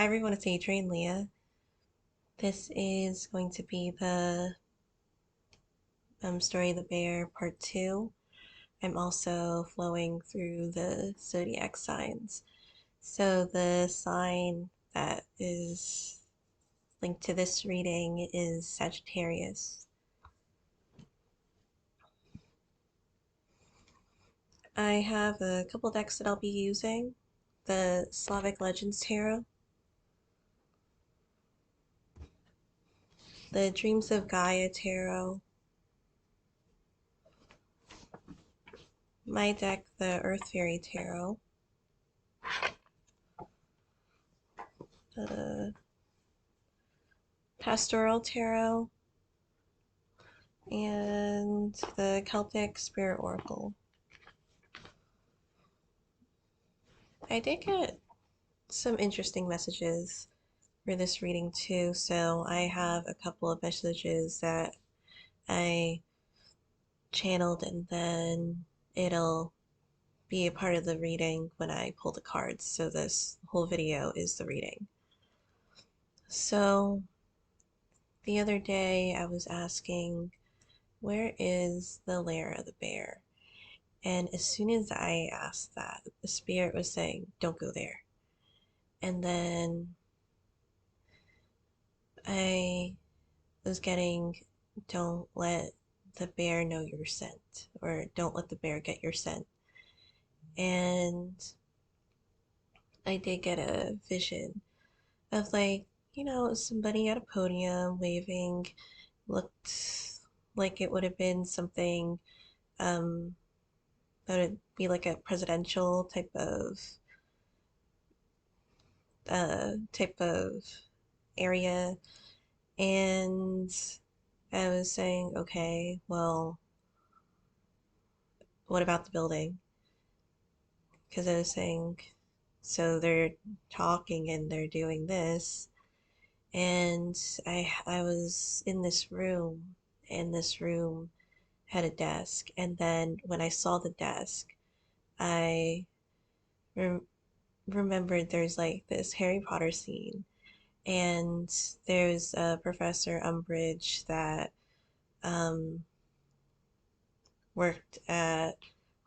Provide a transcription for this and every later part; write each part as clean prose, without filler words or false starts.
Hi everyone, it's Adrian Leah. This is going to be the story of the bear part 2. I'm also flowing through the zodiac signs. So the sign that is linked to this reading is Sagittarius. I have a couple decks that I'll be using. The Slavic Legends Tarot, the Dreams of Gaia Tarot, my deck, the Earth Fairy Tarot, the Pastoral Tarot, and the Celtic Spirit Oracle. I did get some interesting messages for this reading too, so I have a couple of messages that I channeled and then it'll be a part of the reading when I pull the cards, so this whole video is the reading. So the other day I was asking, where is the lair of the bear? And as soon as I asked that, the spirit was saying, don't go there. And then I was getting, don't let the bear know your scent, or don't let the bear get your scent. And I did get a vision of, like, somebody at a podium waving, looked like it would have been something um, that would be like a presidential type of area. And I was saying, okay, well, what about the building? Because I was saying, so they're talking and they're doing this, and I was in this room, and this room had a desk, and then when I saw the desk, I rem remembered there's like this Harry Potter scene, and there's a Professor Umbridge that um worked at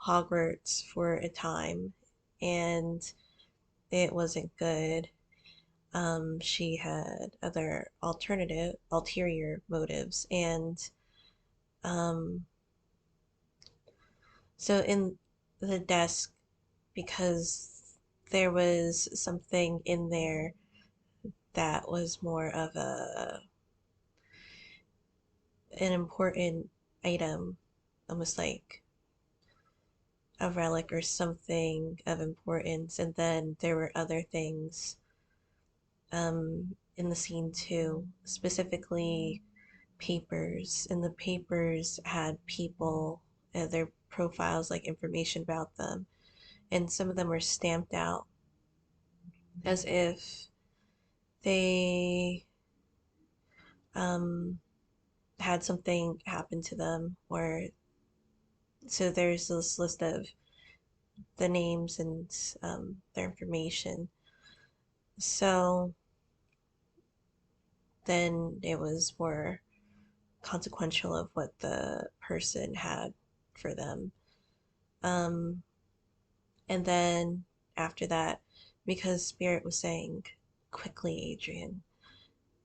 Hogwarts for a time, and it wasn't good. She had other ulterior motives, and um, so in the desk, because there was something in there that was more of an important item, almost like a relic or something of importance, and then there were other things in the scene too, specifically papers, and the papers had people, their profiles, like information about them, and some of them were stamped out as if they um, had something happen to them, or so there's this list of the names and their information. So then it was more consequential of what the person had for them. Um, and then after that, because Spirit was saying, quickly, Adrian,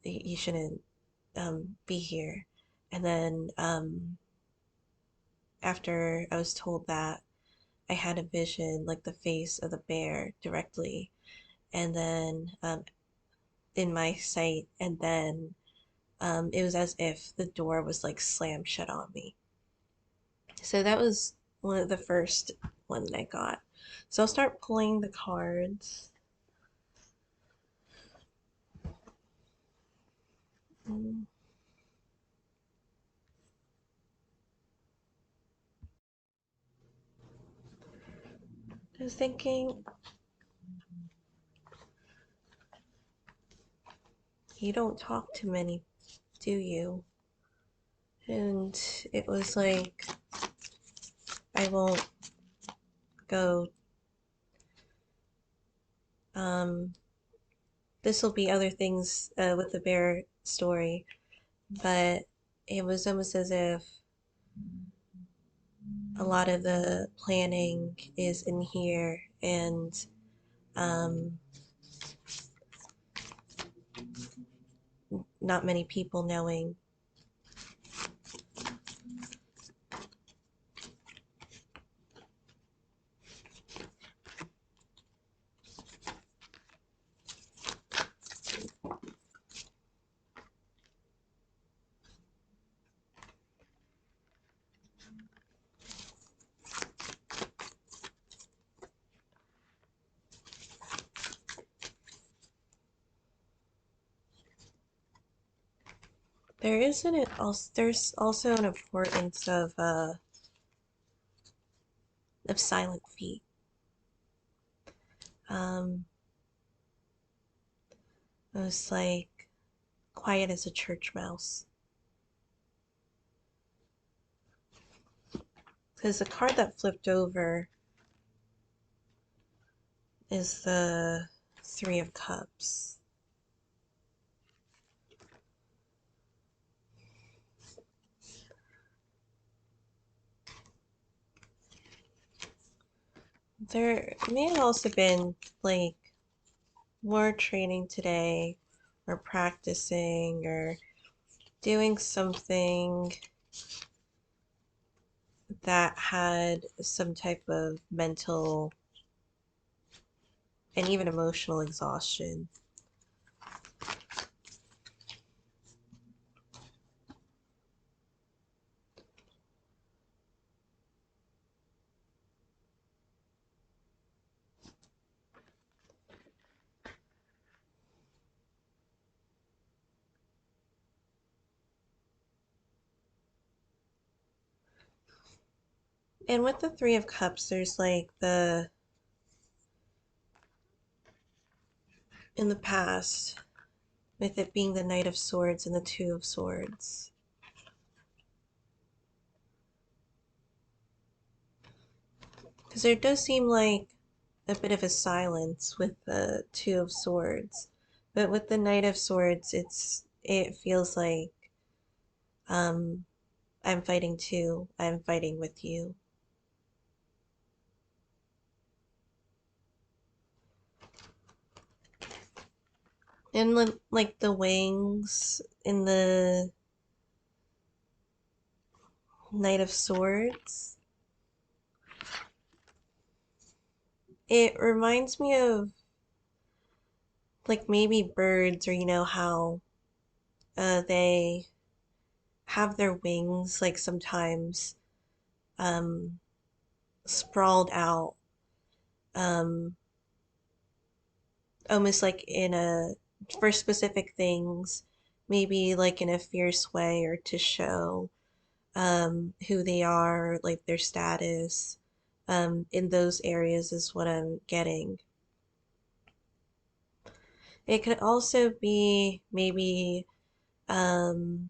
you shouldn't be here. And then after I was told that, I had a vision, like the face of the bear directly, and then in my sight, and then it was as if the door was like slammed shut on me. So that was one of the first one that I got. So I'll start pulling the cards. Mm, I was thinking, you don't talk to many, do you? And it was like, I won't go um this will be other things with the bear story, but it was almost as if a lot of the planning is in here and um, not many people knowing. There's also an importance of silent feet. Um, it was like quiet as a church mouse. Because the card that flipped over is the Three of Cups. There may have also been like more training today, or practicing, or doing something that had some type of mental and even emotional exhaustion. And with the Three of Cups, there's like in the past, with it being the Knight of Swords and the Two of Swords. Because there does seem like a bit of a silence with the Two of Swords. But with the Knight of Swords, it feels like um I'm fighting too. I'm fighting with you. And like the wings in the Knight of Swords, it reminds me of like maybe birds, or you know how they have their wings like sometimes um sprawled out, um almost like in a for specific things, maybe like in a fierce way, or to show who they are, like their status in those areas is what I'm getting. It could also be maybe um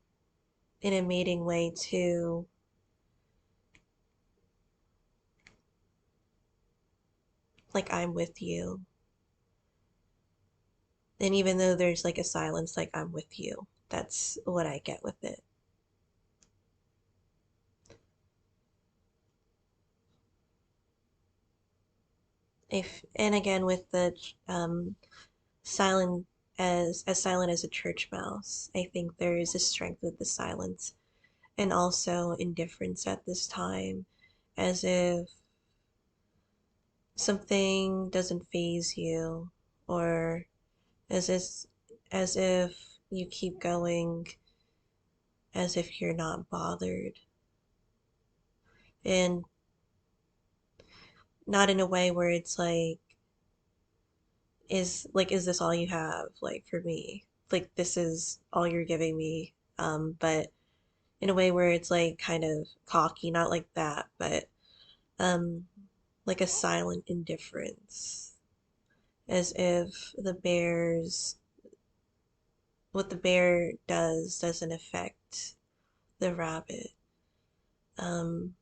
in a mating way too, like I'm with you. And even though there's like a silence, like I'm with you. That's what I get with it. If and again with the silent as silent as a church mouse, I think there is a strength with the silence, and also indifference at this time, as if something doesn't faze you, or as if as if you keep going as if you're not bothered, and not in a way where it's is this all you have, like for me, like this is all you're giving me, but in a way where it's like kind of cocky, not like that, but um like a silent indifference, as if the bears what the bear does doesn't affect the rabbit. um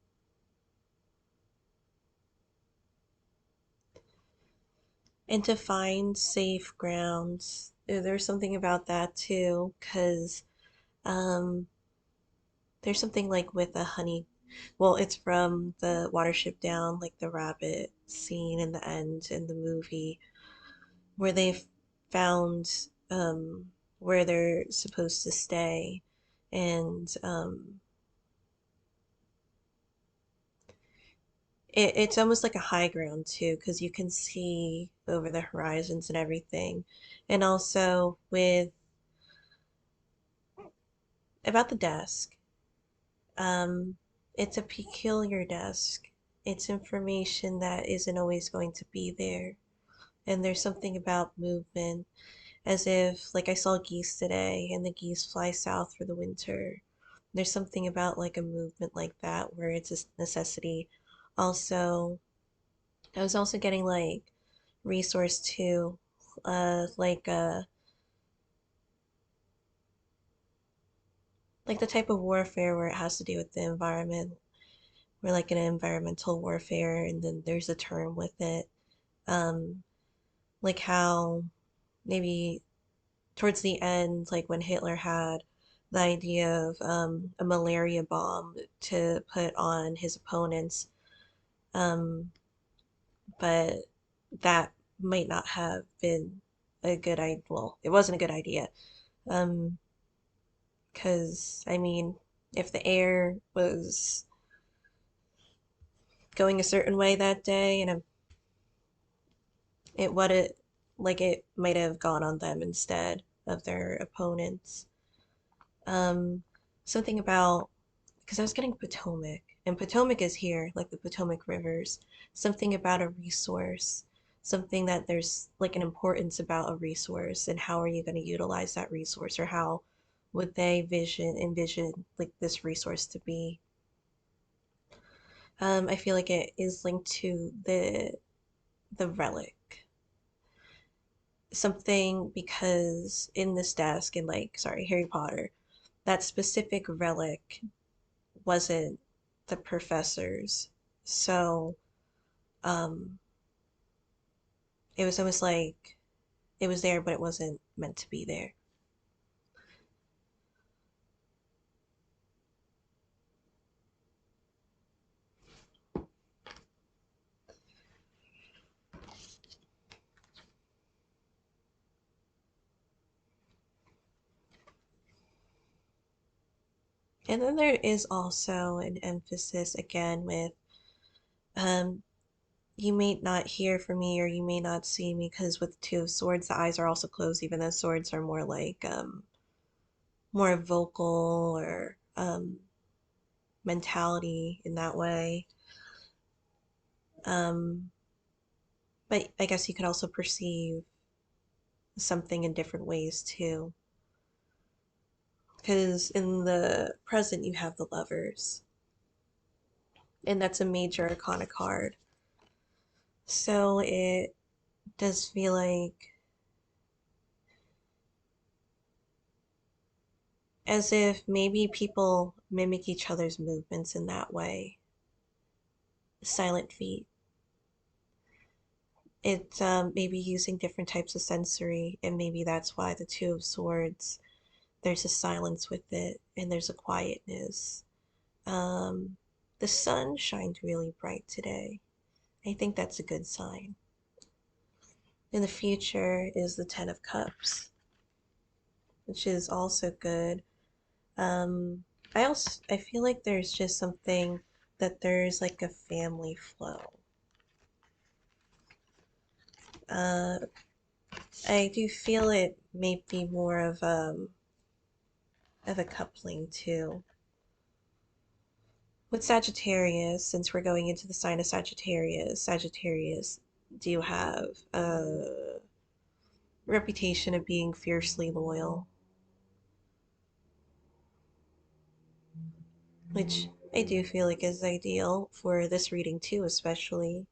and to find safe grounds there's something about that too, because um, there's something like with a honey. Well, it's from the Watership Down, like the rabbit scene in the end in the movie, where they've found where they're supposed to stay, and it's almost like a high ground too, because you can see over the horizons and everything. And also with about the desk, um, it's a peculiar desk. It's information that isn't always going to be there. And there's something about movement, as if, like I saw geese today, and the geese fly south for the winter. There's something about like a movement like that where it's a necessity. Also, I was also getting resource too, uh, like uh, like the type of warfare where it has to do with the environment, where like an environmental warfare, and then there's a term with it, um, like how maybe towards the end, like when Hitler had the idea of a malaria bomb to put on his opponents, um, but that might not have been a good idea. Well, it wasn't a good idea. Um, because I mean, if the air was going a certain way that day, and it would it like it might have gone on them instead of their opponents. Um, Something about because I was getting Potomac, and Potomac is here, like the Potomac rivers. Something about a resource, something that there's like an importance about a resource, and how are you going to utilize that resource, or how would they envision like this resource to be. I feel like it is linked to the relic. Something because in this desk in like sorry, Harry Potter, that specific relic wasn't the professor's. So, um, it was almost like it was there, but it wasn't meant to be there. And then there is also an emphasis again with um you may not hear from me or you may not see me because with the Two of Swords the eyes are also closed, even though swords are more like more vocal or mentality in that way. Um, but I guess you could also perceive something in different ways too. Because in the present you have the lovers, and that's a major arcana card. So it does feel like as if maybe people mimic each other's movements in that way. Silent feet. It's maybe using different types of sensory, and maybe that's why the Two of Swords, there's a silence with it, and there's a quietness. Um, the sun shined really bright today. I think that's a good sign. In the future is the Ten of Cups, which is also good. Um, I feel like there's just something that there's like a family flow. Uh, I do feel it may be more of a coupling too. With Sagittarius, since we're going into the sign of Sagittarius do have a reputation of being fiercely loyal, which I do feel like is ideal for this reading too, especially.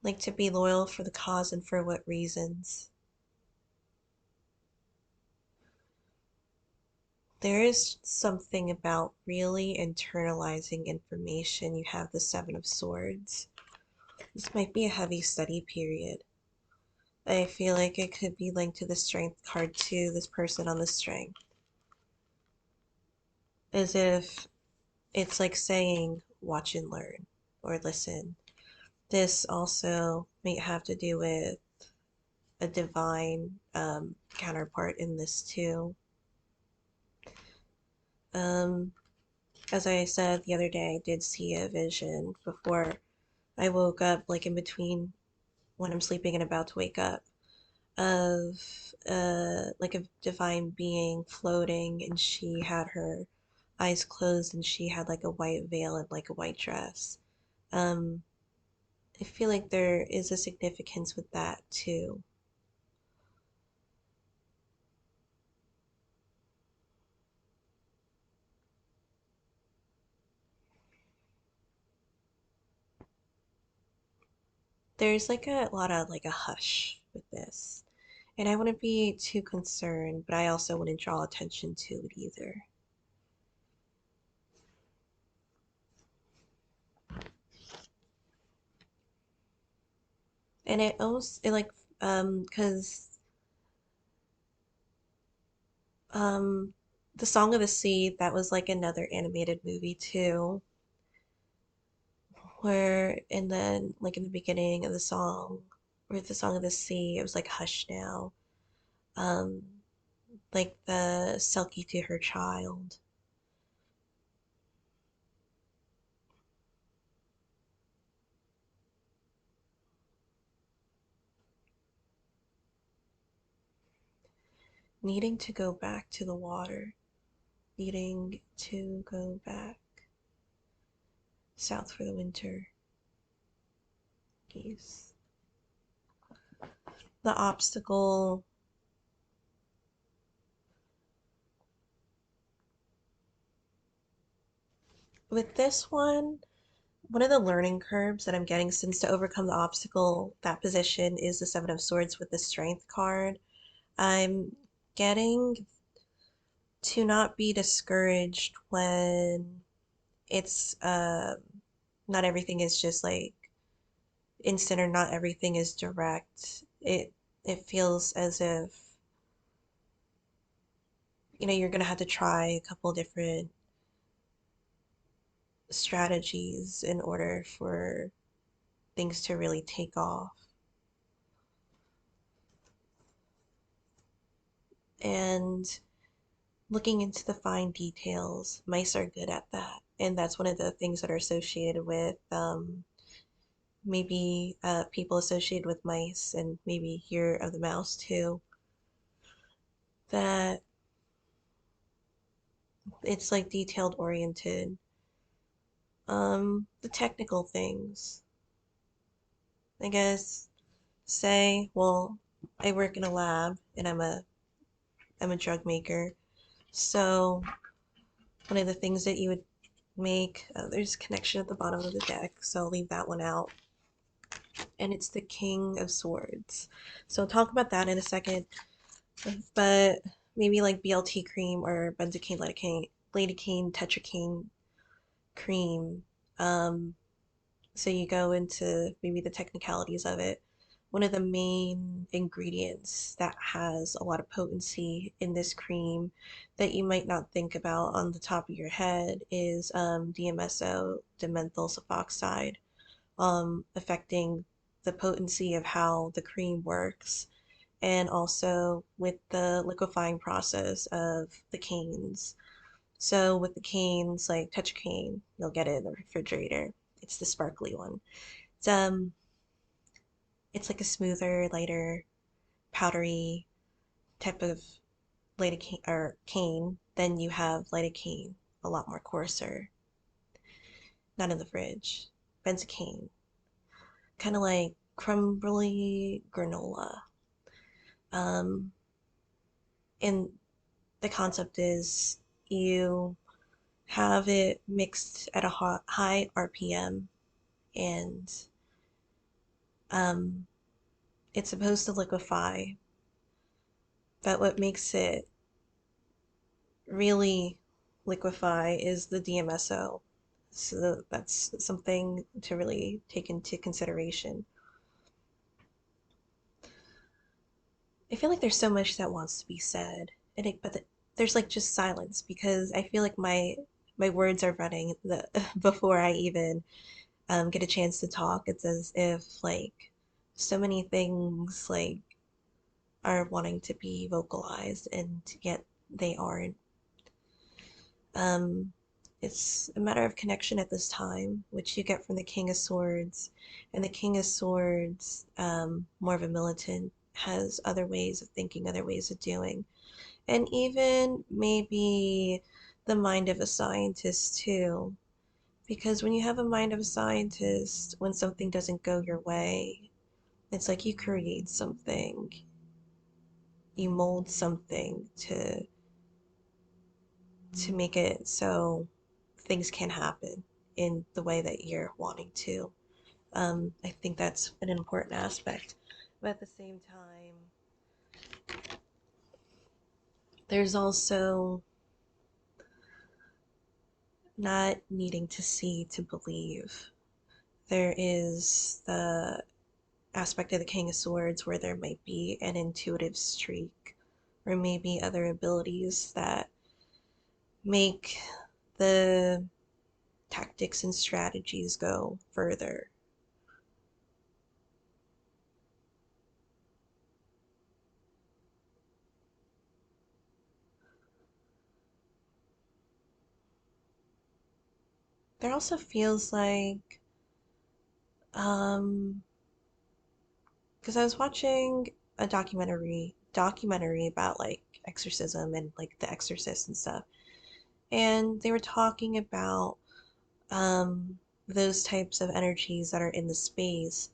Like to be loyal for the cause and for what reasons. there is something about really internalizing information. You have the Seven of Swords. This might be a heavy study period. I feel like it could be linked to the Strength card too, this person on the Strength. As if it's like saying, watch and learn, or listen. This also might have to do with a divine counterpart in this too. Um, as I said the other day, I did see a vision before I woke up, like in between when I'm sleeping and about to wake up, of like a divine being floating, and she had her eyes closed and she had like a white veil and like a white dress. Um, I feel like there is a significance with that too. There's like a lot of like a hush with this. And I wouldn't be too concerned, but I also wouldn't draw attention to it either. And it also it like cause um the Song of the Sea, that was like another animated movie too, where and then like in the beginning of the song, or the Song of the Sea, it was like hush now. Um like the Selkie to her child. Needing to go back to the water. Needing to go back south for the winter. Geese. The obstacle. With this one of the learning curves that I'm getting, since to overcome the obstacle, that position is the Seven of Swords with the Strength card. I'm getting to not be discouraged when it's not everything is just like instant, or not everything is direct. It feels as if you're gonna have to try a couple different strategies in order for things to really take off. And looking into the fine details, mice are good at that. And that's one of the things that are associated with maybe people associated with mice, and maybe Year of the Mouse too, that it's like detailed oriented. The technical things, I guess, say, well, I work in a lab and I'm a drug maker. So one of the things that you would make, there's a connection at the bottom of the deck, so I'll leave that one out. And it's the King of Swords. So I'll talk about that in a second. But maybe like BLT cream or benzocaine, lidocaine, tetracaine cream. Um, so you go into maybe the technicalities of it. One of the main ingredients that has a lot of potency in this cream that you might not think about on the top of your head is DMSO, dimethyl sulfoxide, affecting the potency of how the cream works, and also with the liquefying process of the canes. So with the canes, like touch cane, you'll get it in the refrigerator. It's the sparkly one. It's it's like a smoother, lighter, powdery type of lidocaine or cane. Then you have lidocaine, a lot more coarser, not in the fridge. Benzocaine, kind of like crumbly granola. Um, and the concept is you have it mixed at a high RPM, and um, it's supposed to liquefy. But what makes it really liquefy is the DMSO. So that's something to really take into consideration. I feel like there's so much that wants to be said, there's like just silence because I feel like my words are running before I even get a chance to talk. It's as if like so many things like are wanting to be vocalized and yet they aren't. Um, it's a matter of connection at this time, which you get from the King of Swords. And the King of Swords, more of a militant, has other ways of thinking, other ways of doing. And even maybe the mind of a scientist, too. Because when you have a mind of a scientist, when something doesn't go your way, it's like you create something, you mold something to make it so things can happen in the way that you're wanting to. I think that's an important aspect. But at the same time, there's also not needing to see to believe. There is the aspect of the King of Swords where there might be an intuitive streak or maybe other abilities that make the tactics and strategies go further. There also feels like, um, because I was watching a documentary about like exorcism and like the exorcist and stuff, and they were talking about those types of energies that are in the space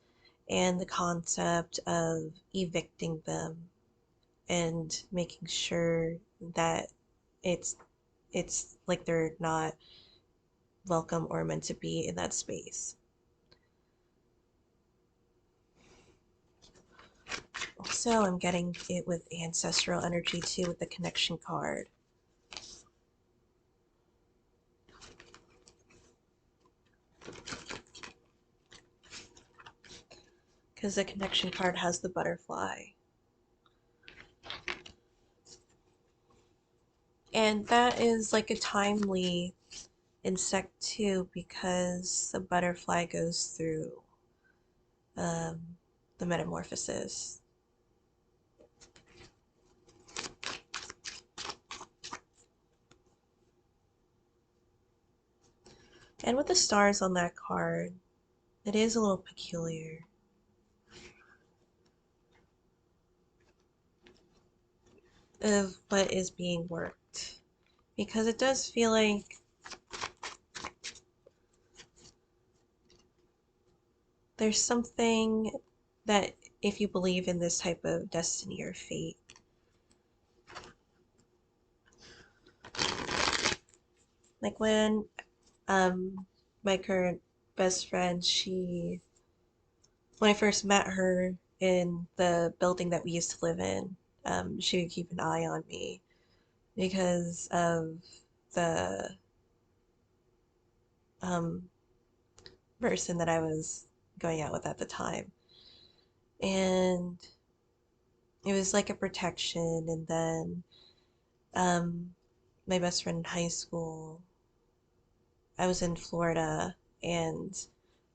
and the concept of evicting them and making sure that it's it's like they're not welcome or meant to be in that space. Also, I'm getting it with ancestral energy too with the connection card. Because the connection card has the butterfly. And that is like a timely insect too because the butterfly goes through um, the metamorphosis. And with the stars on that card, it is a little peculiar of what is being worked because it does feel like there's something that if you believe in this type of destiny or fate, like when my current best friend, when I first met her in the building that we used to live in, she would keep an eye on me because of the um person that I was going out with at the time. And it was like a protection. And then um, my best friend in high school, I was in Florida and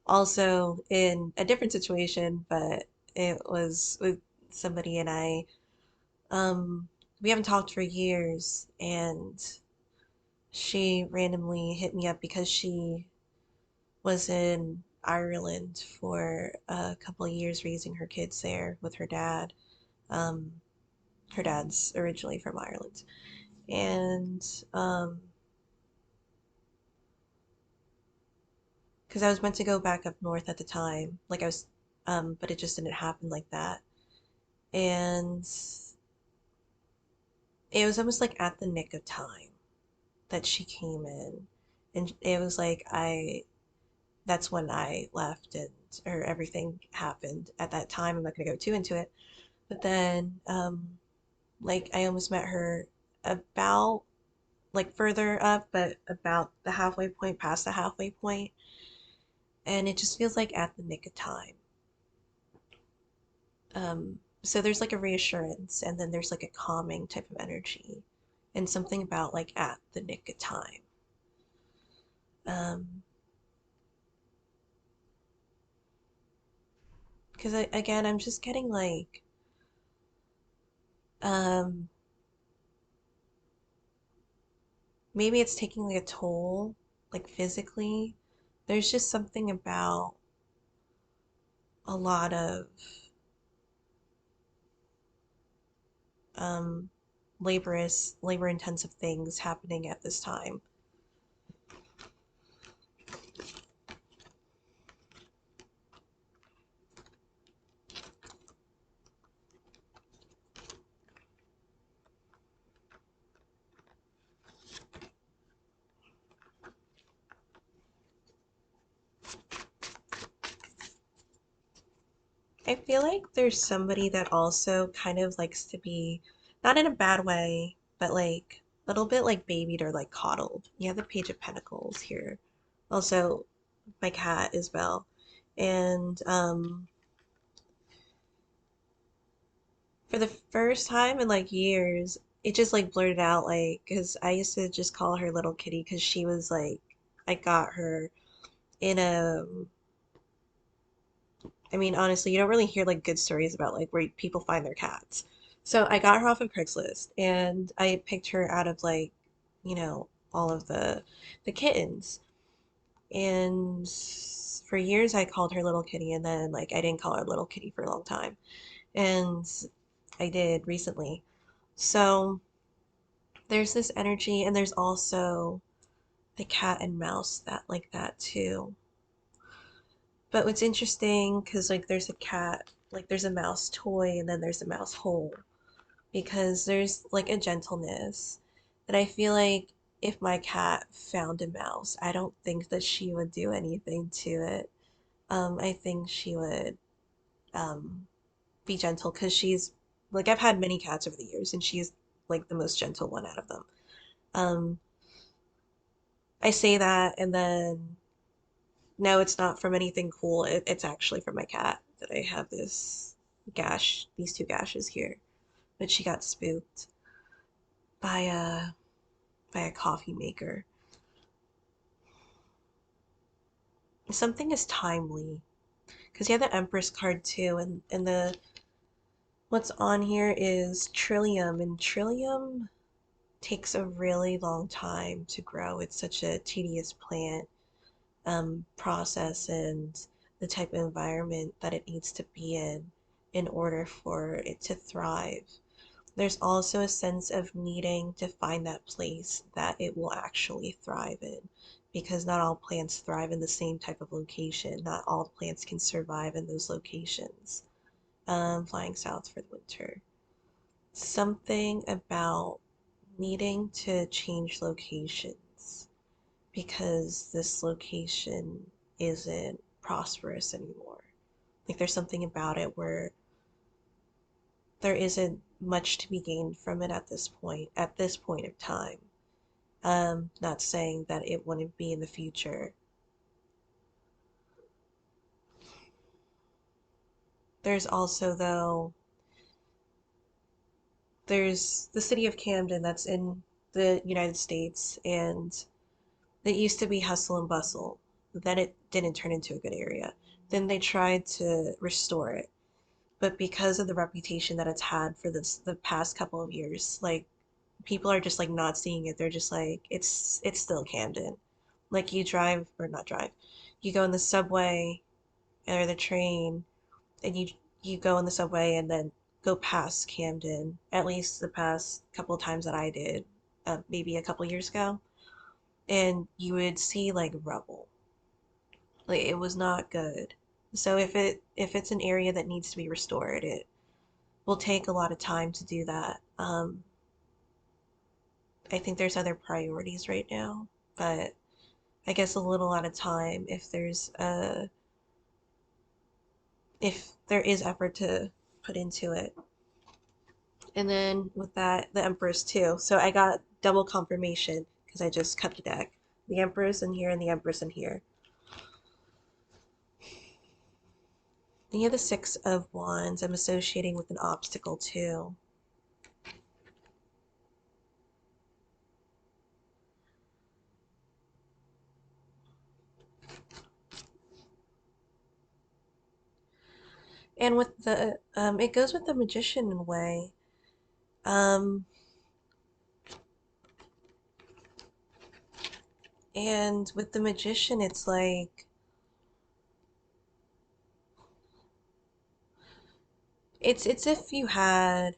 also in a different situation, but it was with somebody and um, we haven't talked for years. And she randomly hit me up because she was in Ireland for a couple of years raising her kids there with her dad. Um, her dad's originally from Ireland. And because I was meant to go back up north at the time, but it just didn't happen like that. And it was almost like at the nick of time that she came in. And it was like that's when I left and or everything happened at that time. I'm not gonna go too into it. But then like I almost met her about like further up, but about the halfway point, past the halfway point, and it just feels like at the nick of time. So there's like a reassurance, and then there's like a calming type of energy, and something about like at the nick of time. Um, because again, I'm just getting like, um, maybe it's taking like a toll, like physically. There's just something about a lot of um, labor intensive things happening at this time. I feel like there's somebody that also kind of likes to be, not in a bad way, but like a little bit like babied or like coddled. You have the Page of Pentacles here. Also, my cat as well. And for the first time in like years, it just like blurted out like, because I used to just call her little kitty because she was like, I got her in a, I mean, honestly, you don't really hear like good stories about like where people find their cats. So I got her off of Craigslist and I picked her out of like, you know, all of the kittens. And for years I called her little kitty and then like I didn't call her little kitty for a long time. And I did recently. So there's this energy and there's also the cat and mouse that like that too. But what's interesting, because like there's a cat, like there's a mouse toy, and then there's a mouse hole, because there's like a gentleness that I feel like if my cat found a mouse, I don't think that she would do anything to it. I think she would um, be gentle because she's like I've had many cats over the years, and she's like the most gentle one out of them. Um, I say that, and then no, it's not from anything cool. It's actually from my cat that I have this gash, these two gashes here. But she got spooked by a coffee maker. Something is timely because you have the Empress card too, and the what's on here is Trillium, and Trillium takes a really long time to grow. It's such a tedious plant process and the type of environment that it needs to be in order for it to thrive. There's also a sense of needing to find that place that it will actually thrive in, because not all plants thrive in the same type of location. Not all plants can survive in those locations. Flying south for the winter. Something about needing to change locations because this location isn't prosperous anymore. Like there's something about it where there isn't much to be gained from it at this point of time. Not saying that it wouldn't be in the future. There's also, though, there's the city of Camden that's in the United States, and it used to be hustle and bustle. Then it didn't turn into a good area. Then they tried to restore it. But because of the reputation that it's had for the past couple of years, like people are just like not seeing it. They're just like it's still Camden. Like you drive or not drive, you go in the subway or the train, and you go in the subway and then go past Camden. At least the past couple of times that I did, maybe a couple years ago, and you would see like rubble. Like it was not good. So if it's an area that needs to be restored, it will take a lot of time to do that. I think there's other priorities right now, but I guess a little at a time if there is effort to put into it. And then with that, the Empress too. So I got double confirmation because I just cut the deck. The Empress in here and the Empress in here. Then you have the Six of Wands. I'm associating with an obstacle too. And with the, it goes with the Magician in a way. Um, and with the Magician, it's like, it's if you had,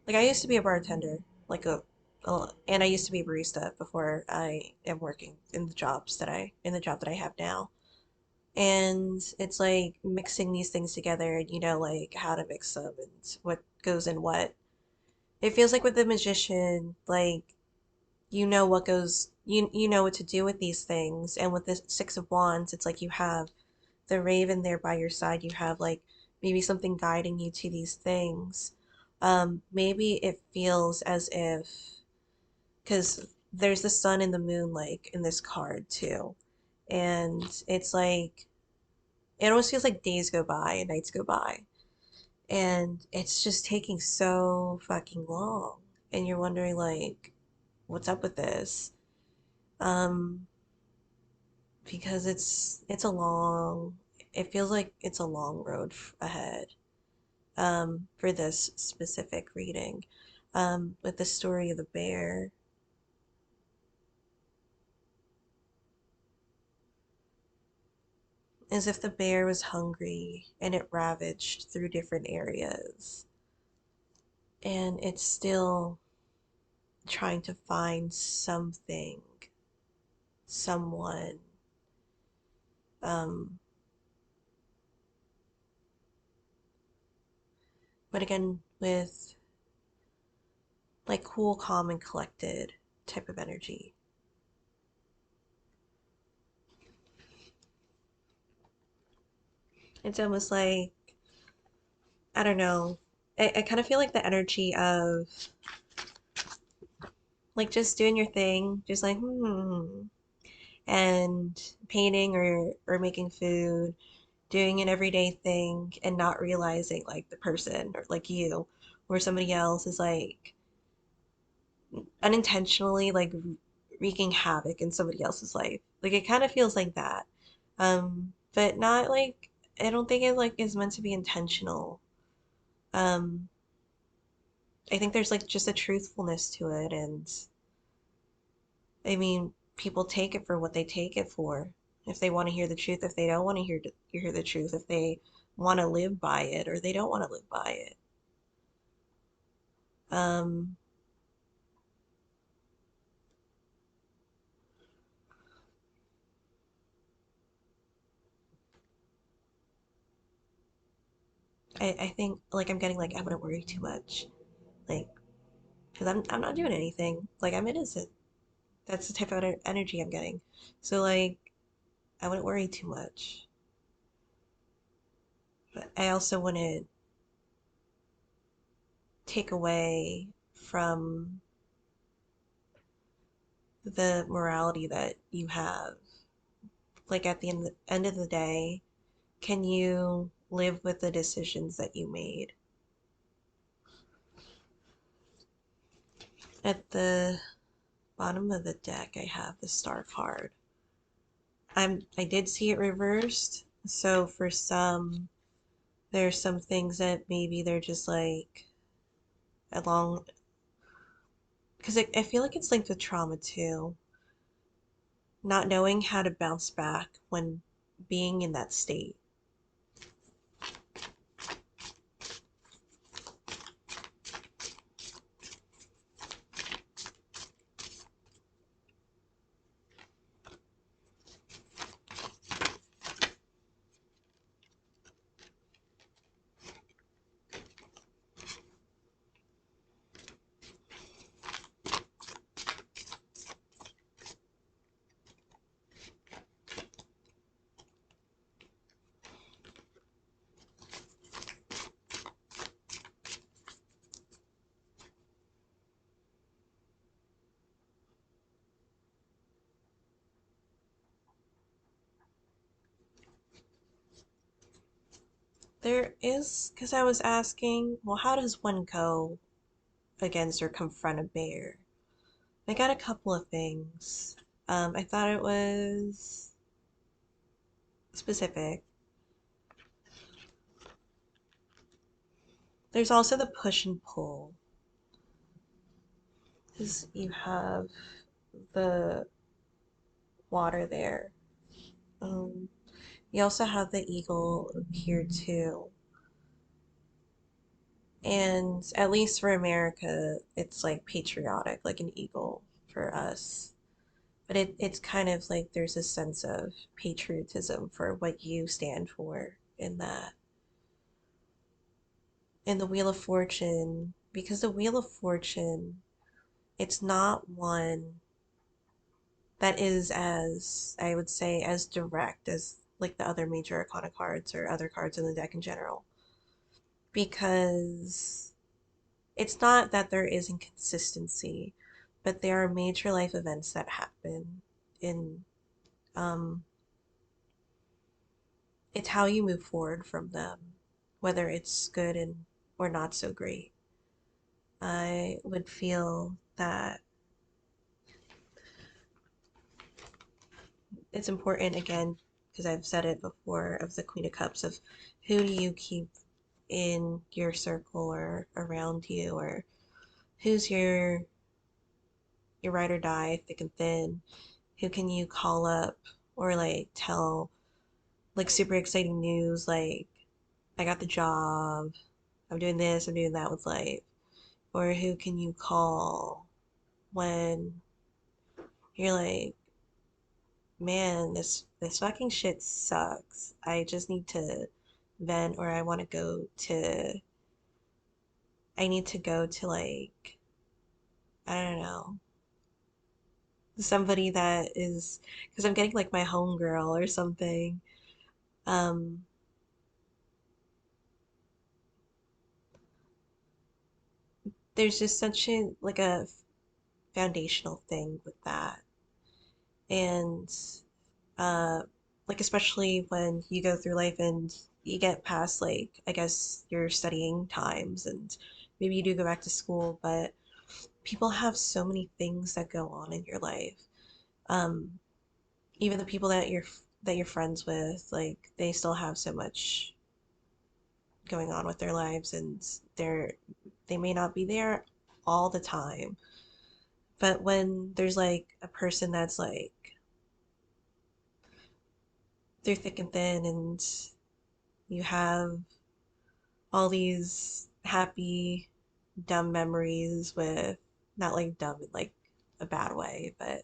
like I used to be a bartender, like and I used to be a barista before I am working in the job that I have now. And it's like mixing these things together and you know like how to mix them and what goes in what. It feels like with the Magician, like you know what goes you know what to do with these things. And with the Six of Wands, it's like you have the Raven there by your side. You have like maybe something guiding you to these things. Maybe it feels as if, because there's the sun and the moon like in this card too. And it's like it almost feels like days go by and nights go by. And it's just taking so fucking long. And you're wondering like, what's up with this? Um, because it's a long, it feels like it's a long road ahead, for this specific reading. With the story of the bear, as if the bear was hungry and it ravaged through different areas. And it's still trying to find something, someone. Um, but again, with like cool, calm, and collected type of energy. It's almost like, I don't know, I kind of feel like the energy of like just doing your thing, just like, and painting or making food, doing an everyday thing and not realizing like the person or like you or somebody else is like unintentionally like wreaking havoc in somebody else's life. Like it kind of feels like that. But not like I don't think it like is meant to be intentional. Um, I think there's like just a truthfulness to it, and I mean, people take it for what they take it for. If they want to hear the truth, if they don't want to hear the truth, if they want to live by it or they don't want to live by it. Um, I think like I'm getting like I wouldn't worry too much, like because I'm not doing anything. Like I'm innocent. That's the type of energy I'm getting. So like I wouldn't worry too much. But I also wouldn't take away from the morality that you have. Like at the end of the day, can you live with the decisions that you made? At the bottom of the deck, I have the Star card. I did see it reversed, so for some, there's some things that maybe they're just like along, because I feel like it's linked with trauma too. Not knowing how to bounce back when being in that state. There is, because I was asking, well, how does one go against or confront a bear? I got a couple of things. I thought it was specific. There's also the push and pull, because you have the water there. Um, you also have the eagle here too. And at least for America, it's like patriotic, like an eagle for us. But it's kind of like there's a sense of patriotism for what you stand for in that. And the Wheel of Fortune, because the Wheel of Fortune, it's not one that is as, I would say, as direct as like the other major arcana cards or other cards in the deck in general. Because it's not that there is inconsistency, but there are major life events that happen in um it's how you move forward from them, whether it's good and or not so great. I would feel that it's important again, because I've said it before, of the Queen of Cups, of who do you keep in your circle or around you, or who's your ride or die, thick and thin, who can you call up or like tell like super exciting news, like I got the job, I'm doing this, I'm doing that with life, or who can you call when you're like, man, this fucking shit sucks. I just need to vent, or I want to go to I need to go to like, I don't know, somebody that is, because I'm getting like my homegirl or something. Um, there's just such a like a foundational thing with that. And uh like especially when you go through life and you get past like I guess your studying times and maybe you do go back to school, but people have so many things that go on in your life. Um even the people that you're friends with, like they still have so much going on with their lives and they may not be there all the time. But when there's like a person that's like through thick and thin and you have all these happy dumb memories with, not like dumb in like a bad way, but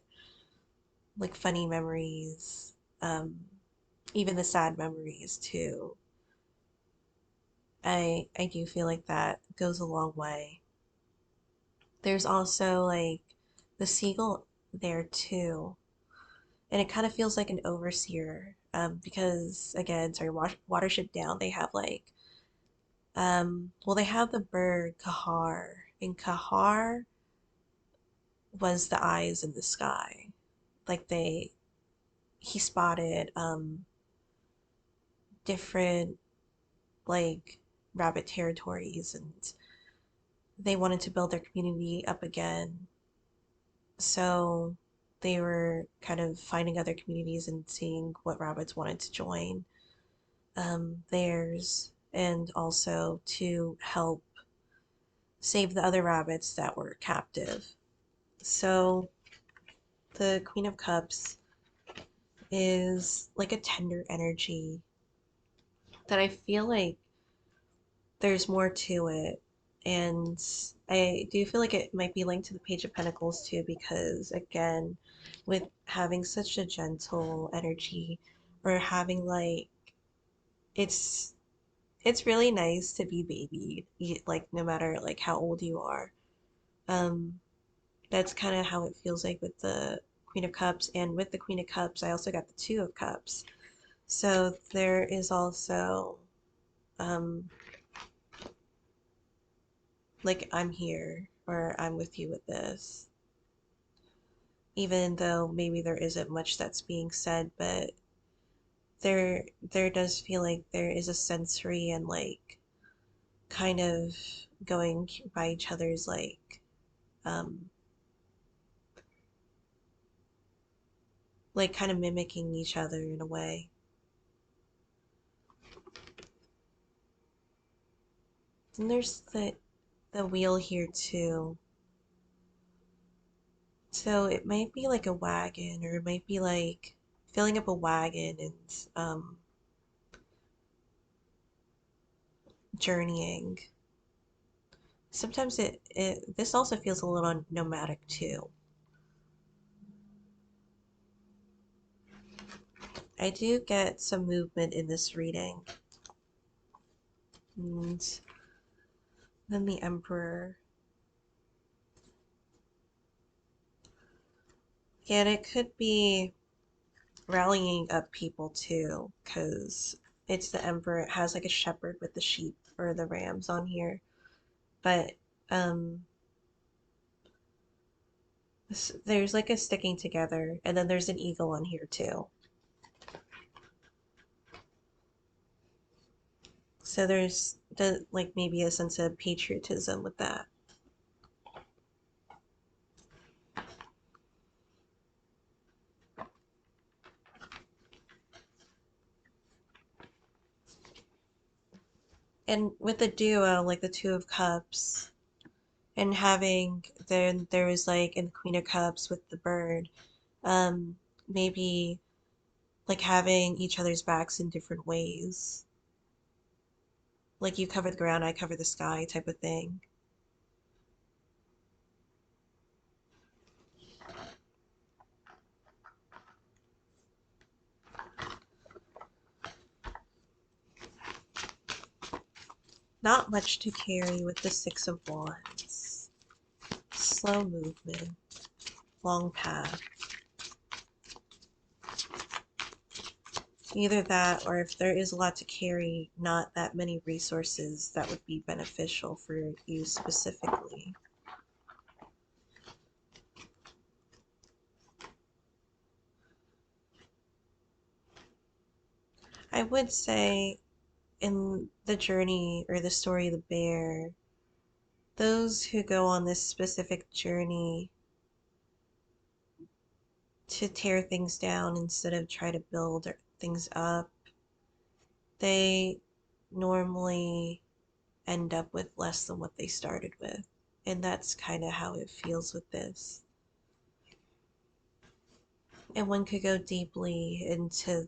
like funny memories, um even the sad memories too. I do feel like that goes a long way. There's also like the seagull there too, and it kind of feels like an overseer, because again, sorry, Watership Down, they have like well, they have the bird Kahar, and Kahar was the eyes in the sky. Like he spotted different like rabbit territories, and they wanted to build their community up again. So they were kind of finding other communities and seeing what rabbits wanted to join theirs, and also to help save the other rabbits that were captive. So the Queen of Cups is like a tender energy that I feel like there's more to it. And I do feel like it might be linked to the Page of Pentacles too, because again, with having such a gentle energy, or having like it's it's really nice to be babied, like no matter like how old you are. Um, that's kind of how it feels like with the Queen of Cups, and with the Queen of Cups, I also got the Two of Cups. So there is also um like I'm here, or I'm with you with this. Even though maybe there isn't much that's being said, but there does feel like there is a sensory and like kind of going by each other's um like kind of mimicking each other in a way. And there's the wheel here too. So it might be like a wagon, or it might be like filling up a wagon and journeying. Sometimes it this also feels a little nomadic too. I do get some movement in this reading. And then the Emperor. Yeah, and it could be rallying up people too, because it's the Emperor. It has like a shepherd with the sheep or the rams on here. But um, there's like a sticking together, and then there's an eagle on here too. So there's the like maybe a sense of patriotism with that. And with the duo, like the Two of Cups, and having then there was like in the Queen of Cups with the bird, um, maybe like having each other's backs in different ways. Like you cover the ground, I cover the sky type of thing. Not much to carry with the Six of Wands. Slow movement, long path. Either that, or if there is a lot to carry, not that many resources that would be beneficial for you specifically. I would say in the journey or the story of the bear, those who go on this specific journey to tear things down instead of try to build things up, they normally end up with less than what they started with. And that's kind of how it feels with this. And one could go deeply into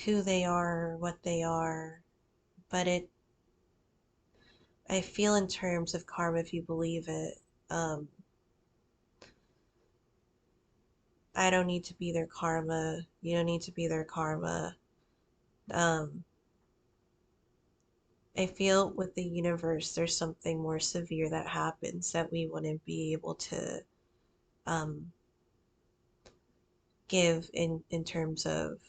who they are, what they are, but I feel in terms of karma, if you believe it, um, I don't need to be their karma. You don't need to be their karma. Um, I feel with the universe, there's something more severe that happens that we wouldn't be able to um, give in terms of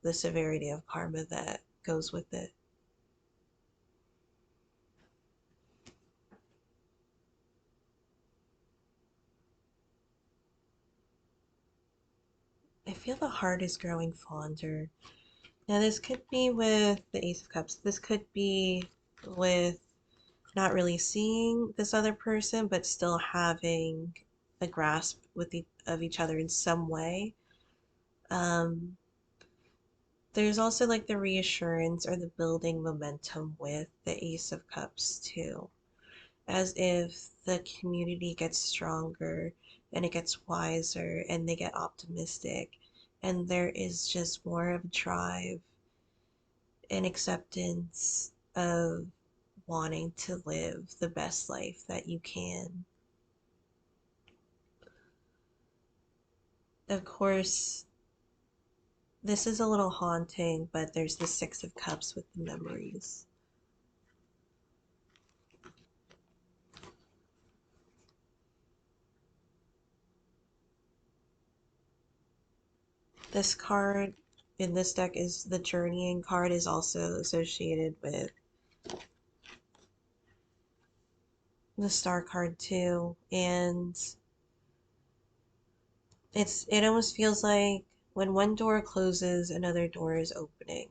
the severity of karma that goes with it. I feel the heart is growing fonder. Now, this could be with the Ace of Cups. This could be with not really seeing this other person, but still having a grasp of each other in some way. Um, there's also like the reassurance or the building momentum with the Ace of Cups too, as if the community gets stronger and it gets wiser and they get optimistic, and there is just more of a drive and acceptance of wanting to live the best life that you can. Of course, this is a little haunting, but there's the Six of Cups with the memories. This card in this deck is the Journeying card, is also associated with the Star card too, and it almost feels like when one door closes, another door is opening.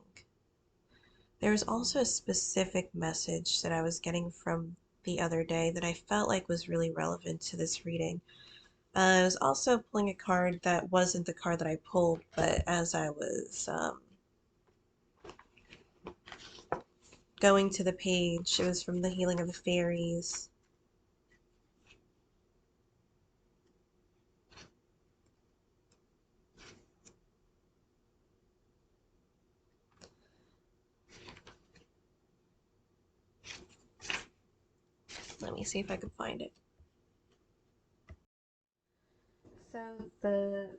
There's also a specific message that I was getting from the other day that I felt like was really relevant to this reading. I was also pulling a card that wasn't the card that I pulled, but as I was going to the page, it was from the Healing of the Fairies. Let me see if I can find it. So the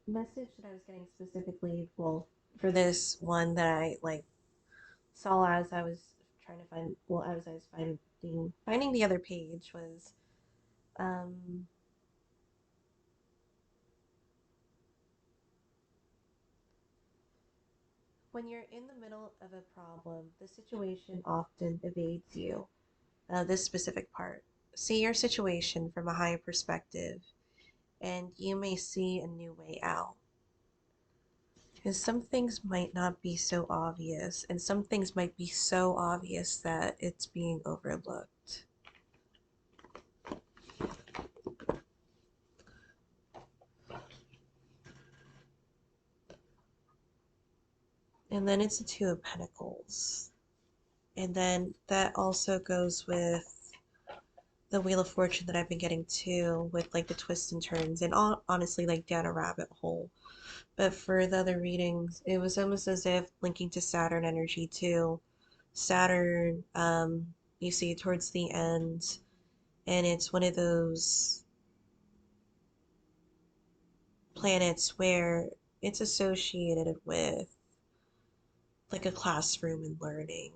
message that I was getting specifically, well, for this one that I like saw as I was trying to find, well, as I was finding the other page was, um, when you're in the middle of a problem, the situation often evades you. This specific part. See your situation from a higher perspective, and you may see a new way out. Because some things might not be so obvious, and some things might be so obvious that it's being overlooked. And then it's the Two of Pentacles. And then that also goes with the Wheel of Fortune that I've been getting too, with like the twists and turns, and honestly, like down a rabbit hole. But for the other readings, it was almost as if linking to Saturn energy too. Saturn, you see towards the end, and it's one of those planets where it's associated with like a classroom and learning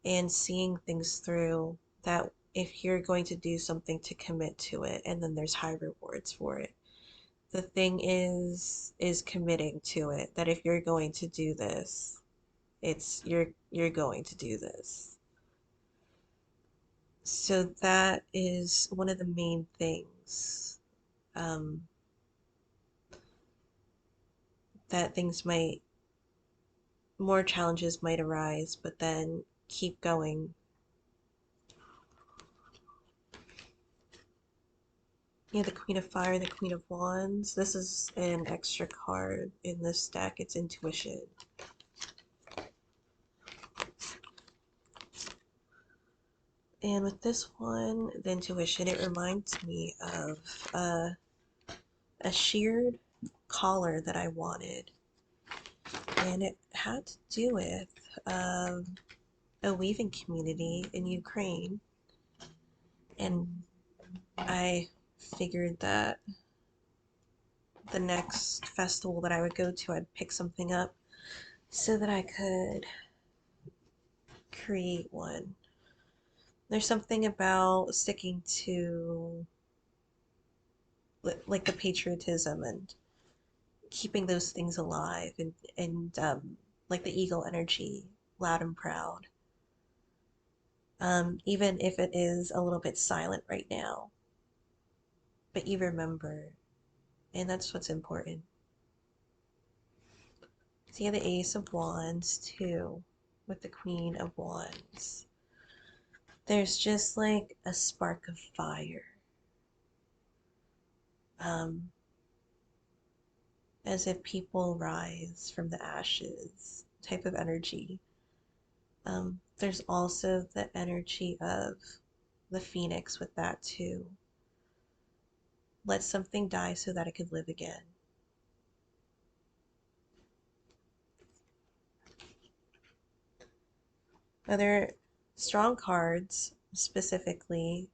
and seeing things through, that if you're going to do something to commit to it, and then there's high rewards for it. The thing is committing to it, that if you're going to do this, it's you're going to do this. So that is one of the main things, um, that things might, more challenges might arise, but then keep going. Yeah, the Queen of Fire, the Queen of Wands. This is an extra card in this deck. It's Intuition. And with this one, the Intuition, it reminds me of a sheared collar that I wanted. And it had to do with a weaving community in Ukraine. And I figured that the next festival that I would go to, I'd pick something up so that I could create one. There's something about sticking to like the patriotism and keeping those things alive, and like the eagle energy, loud and proud. Even if it is a little bit silent right now, but you remember, and that's what's important. So you have the Ace of Wands too, with the Queen of Wands. There's just like a spark of fire. Um, as if people rise from the ashes type of energy. There's also the energy of the phoenix with that too. Let something die so that it could live again. Other strong cards, specifically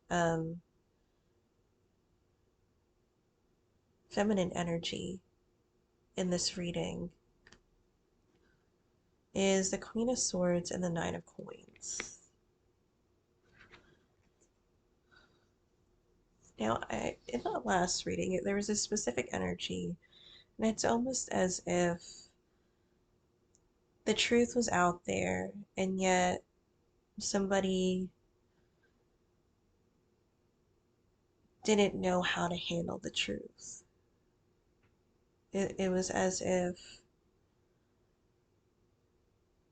um, feminine energy in this reading, is the Queen of Swords and the Nine of Coins. Now, in the last reading, there was a specific energy, and it's almost as if the truth was out there, and yet somebody didn't know how to handle the truth. it was as if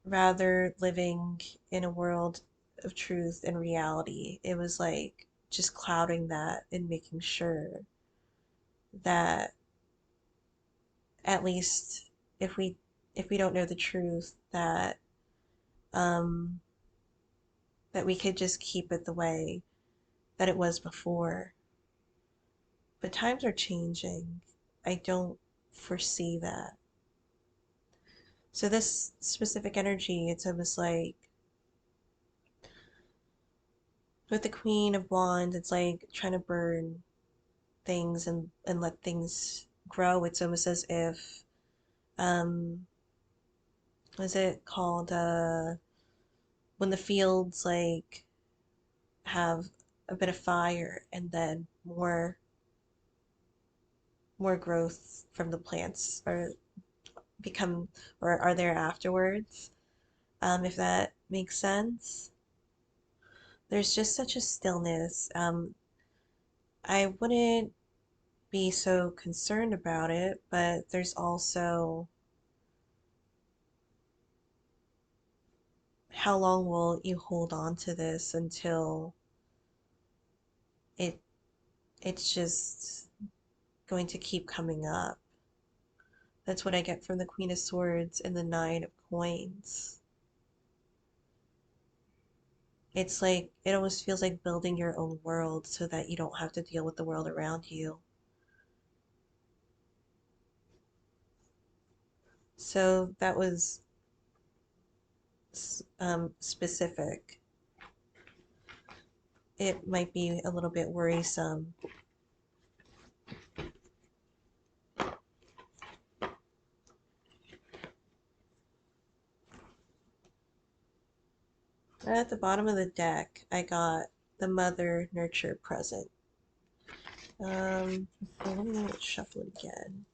rather living in a world of truth and reality, it was like just clouding that and making sure that at least if we if we don't know the truth, um that we could just keep it the way that it was before. But times are changing. I don't foresee that. So this specific energy, it's almost like with the Queen of Wands, it's like trying to burn things and let things grow. It's almost as if um what is it called? When the fields like have a bit of fire and then more growth from the plants or become or are there afterwards. If that makes sense. There's just such a stillness. I wouldn't be so concerned about it, but there's also how long will you hold on to this until it it's just going to keep coming up. That's what I get from the Queen of Swords and the Nine of Coins. It's like it almost feels like building your own world so that you don't have to deal with the world around you. So that was specific. It might be a little bit worrisome. At the bottom of the deck, I got the Mother Nurture present. So let me shuffle it again.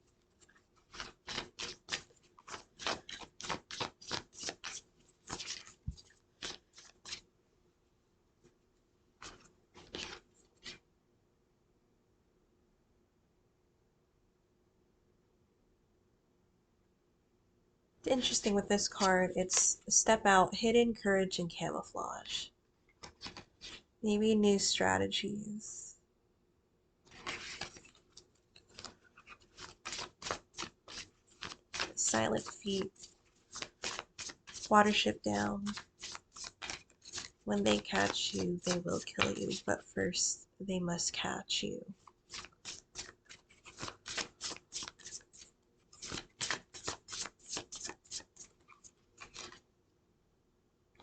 Interesting with this card, it's step out, hidden courage and camouflage. Maybe new strategies. Silent feet. Watership down. When they catch you, they will kill you, but first they must catch you.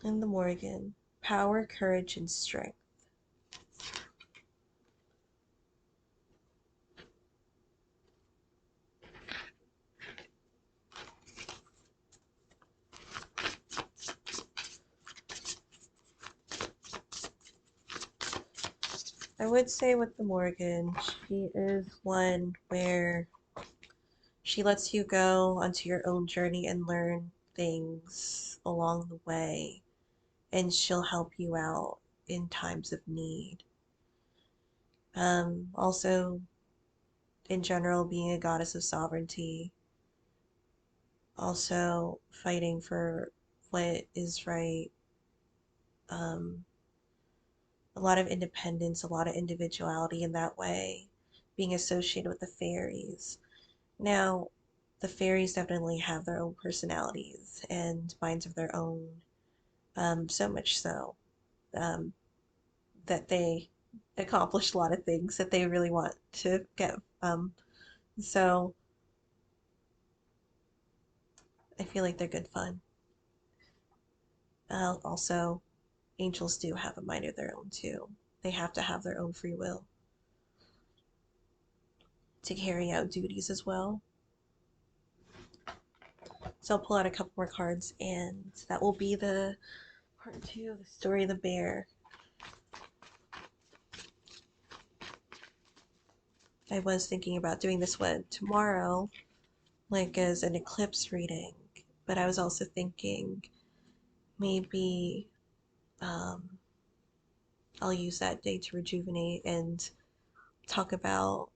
In the Morgan, power, courage, and strength. I would say with the Morgan, she is one where she lets you go onto your own journey and learn things along the way, and she'll help you out in times of need. Also, in general, being a goddess of sovereignty, also fighting for what is right, um, a lot of independence, a lot of individuality in that way, being associated with the fairies. Now, the fairies definitely have their own personalities and minds of their own, so much so um, that they accomplish a lot of things that they really want to get. So I feel like they're good fun. Also, angels do have a mind of their own too. They have to have their own free will to carry out duties as well. So I'll pull out a couple more cards, and that will be the part two of the story of the bear. I was thinking about doing this one tomorrow, like as an eclipse reading, but I was also thinking maybe um, I'll use that day to rejuvenate and talk about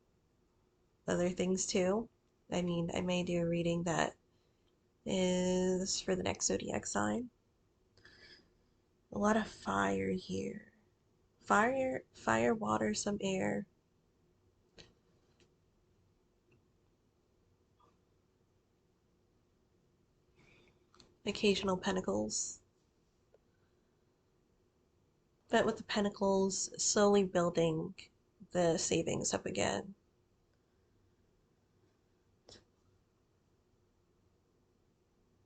other things too. I mean, I may do a reading that is for the next zodiac sign. A lot of fire here. Fire, water, some air. Occasional pentacles. But with the pentacles, slowly building the savings up again.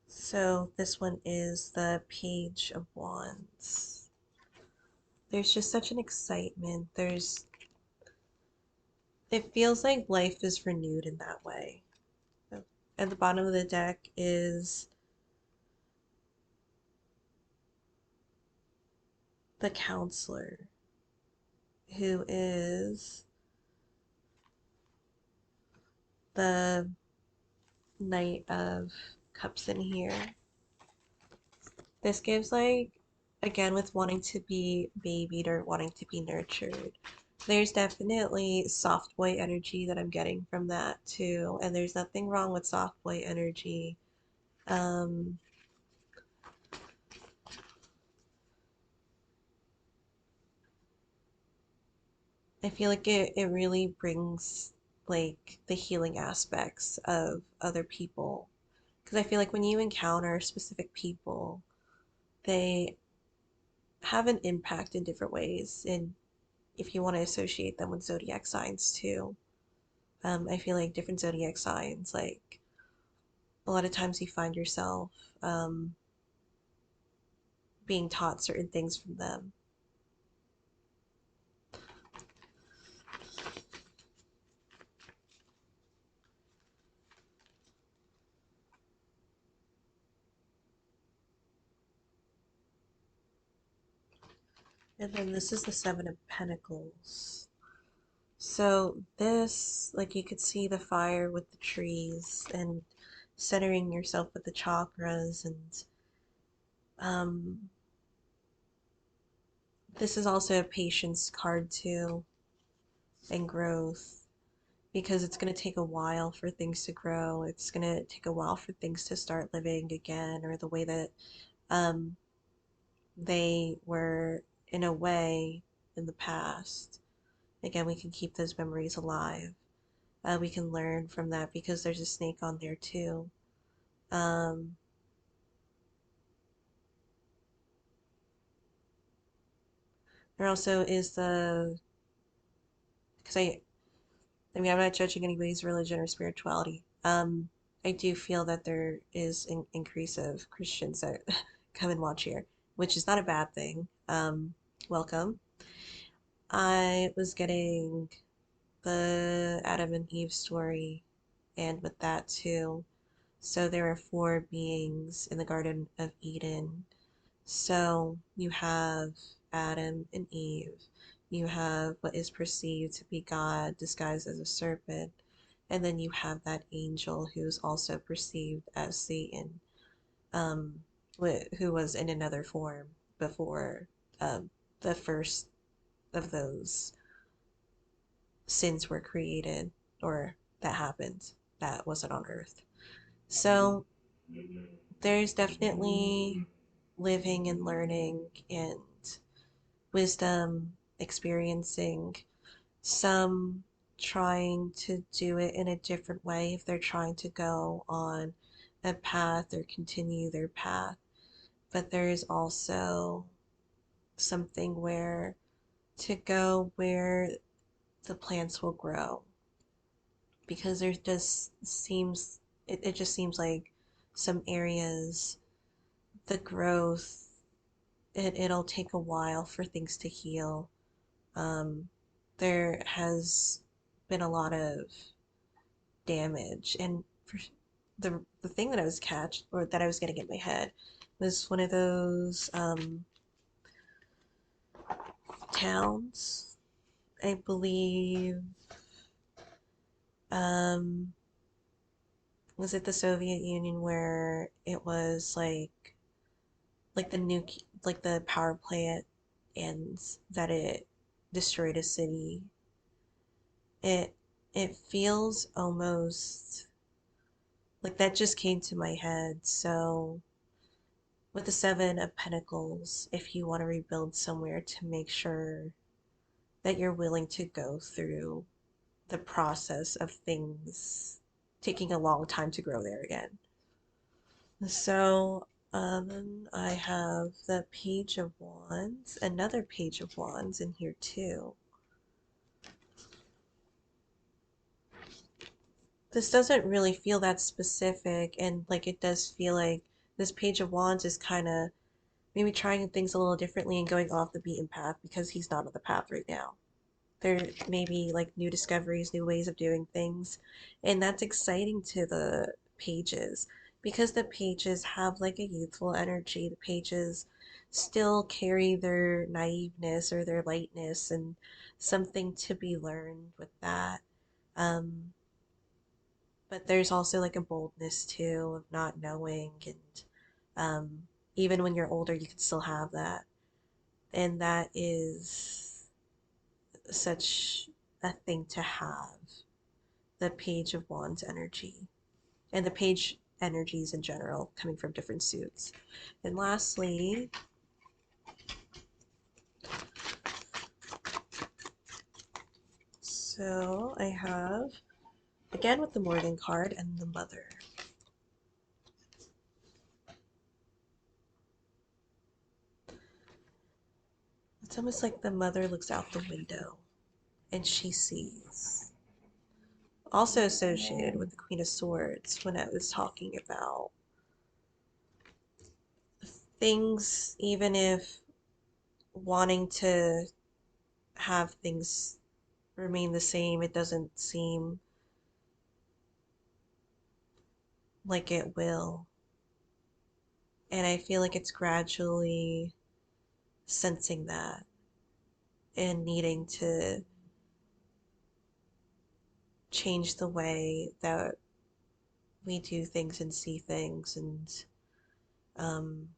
So this one is the Page of Wands. There's just such an excitement. It feels like life is renewed in that way. At the bottom of the deck is the Counselor, who is the Knight of Cups in here. This gives, like, again, with wanting to be babied or wanting to be nurtured, there's definitely soft boy energy that I'm getting from that too. And there's nothing wrong with soft boy energy. Um, I feel like it really brings like the healing aspects of other people. Because I feel like when you encounter specific people, they have an impact in different ways. And if you want to associate them with zodiac signs too, I feel like different zodiac signs, like a lot of times you find yourself um, being taught certain things from them. And then this is the Seven of Pentacles. So this, like you could see the fire with the trees and centering yourself with the chakras, and um, this is also a patience card too, and growth, because it's going to take a while for things to grow. It's going to take a while for things to start living again, or the way that um, they were in a way in the past. Again, we can keep those memories alive. We can learn from that because there's a snake on there too. Um, there also is because I mean, I'm not judging anybody's religion or spirituality. I do feel that there is an increase of Christians that come and watch here, which is not a bad thing. Welcome. I was getting the Adam and Eve story, and with that too. So there are four beings in the Garden of Eden. So you have Adam and Eve. You have what is perceived to be God disguised as a serpent. And then you have that angel who's also perceived as Satan, um, who was in another form before the first of those sins were created, or that happened, that wasn't on earth. So there's definitely living and learning and wisdom, experiencing, some trying to do it in a different way if they're trying to go on a path or continue their path. But there is also something where to go where the plants will grow, because there just seems it just seems like some areas, the growth, it'll take a while for things to heal. um, there has been a lot of damage, and for the thing that I was catch or that I was getting in my head was one of those towns, I believe. um, was it the Soviet Union, where it was like the like the power plant, and that it destroyed a city. It it feels almost Like that just came to my head. So with the Seven of Pentacles, if you want to rebuild somewhere, to make sure that you're willing to go through the process of things taking a long time to grow there again. So I have the Page of Wands, another Page of Wands in here too. This doesn't really feel that specific, and like it does feel like this Page of Wands is kind of maybe trying things a little differently and going off the beaten path because he's not on the path right now. There may be like new discoveries, new ways of doing things, and that's exciting to the pages because the pages have like a youthful energy. The pages still carry their naiveness or their lightness and something to be learned with that. Um, but there's also like a boldness too of not knowing, and even when you're older, you can still have that, and that is such a thing to have. The Page of Wands energy and the page energies in general coming from different suits. And lastly, so I have again with the Morgan card and the Mother. It's almost like the Mother looks out the window and she sees. Also associated with the Queen of Swords when I was talking about things, even if wanting to have things remain the same, it doesn't seem like it will. And I feel like it's gradually sensing that and needing to change the way that we do things and see things and um,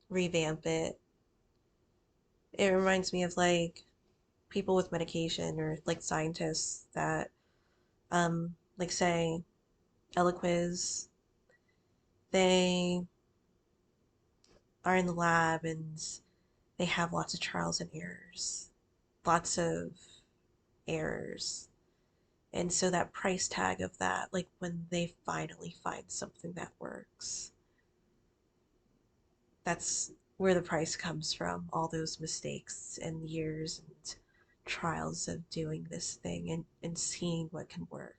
revamp it. It reminds me of like people with medication or like scientists that, like say, Eliquiz, they are in the lab and they have lots of trials and errors, lots of errors. And so that price tag of that, like when they finally find something that works, that's where the price comes from. All those mistakes and years and trials of doing this thing and seeing what can work.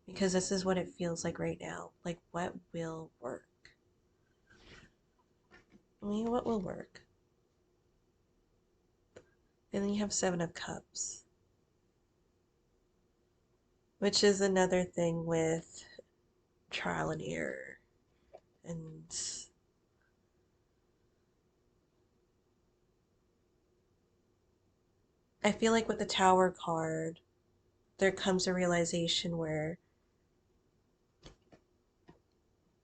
Because this is what it feels like right now. Like, what will work? I mean, what will work? And then you have Seven of Cups, which is another thing with trial and error. And I feel like with the Tower card, there comes a realization where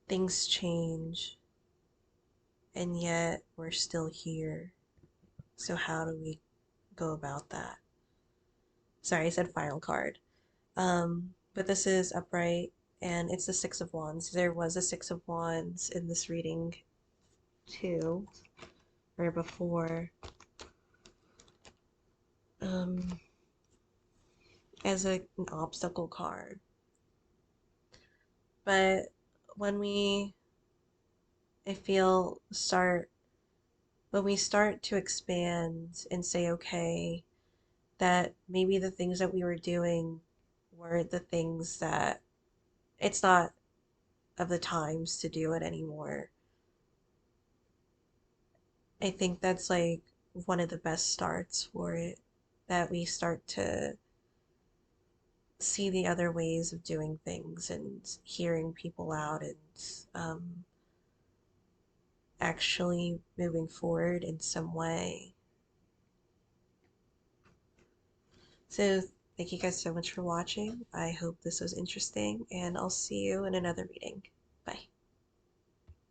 things change and yet we're still here. So, how do we go about that? Sorry, I said final card. But this is upright and it's the Six of Wands. There was a Six of Wands in this reading too, or before, um, as an obstacle card. But when we, I feel, when we start to expand and say, okay, that maybe the things that we were doing were the things that it's not of the times to do it anymore. I think that's like one of the best starts for it, that we start to see the other ways of doing things and hearing people out and um, actually moving forward in some way. So, thank you guys so much for watching. I hope this was interesting, and I'll see you in another reading.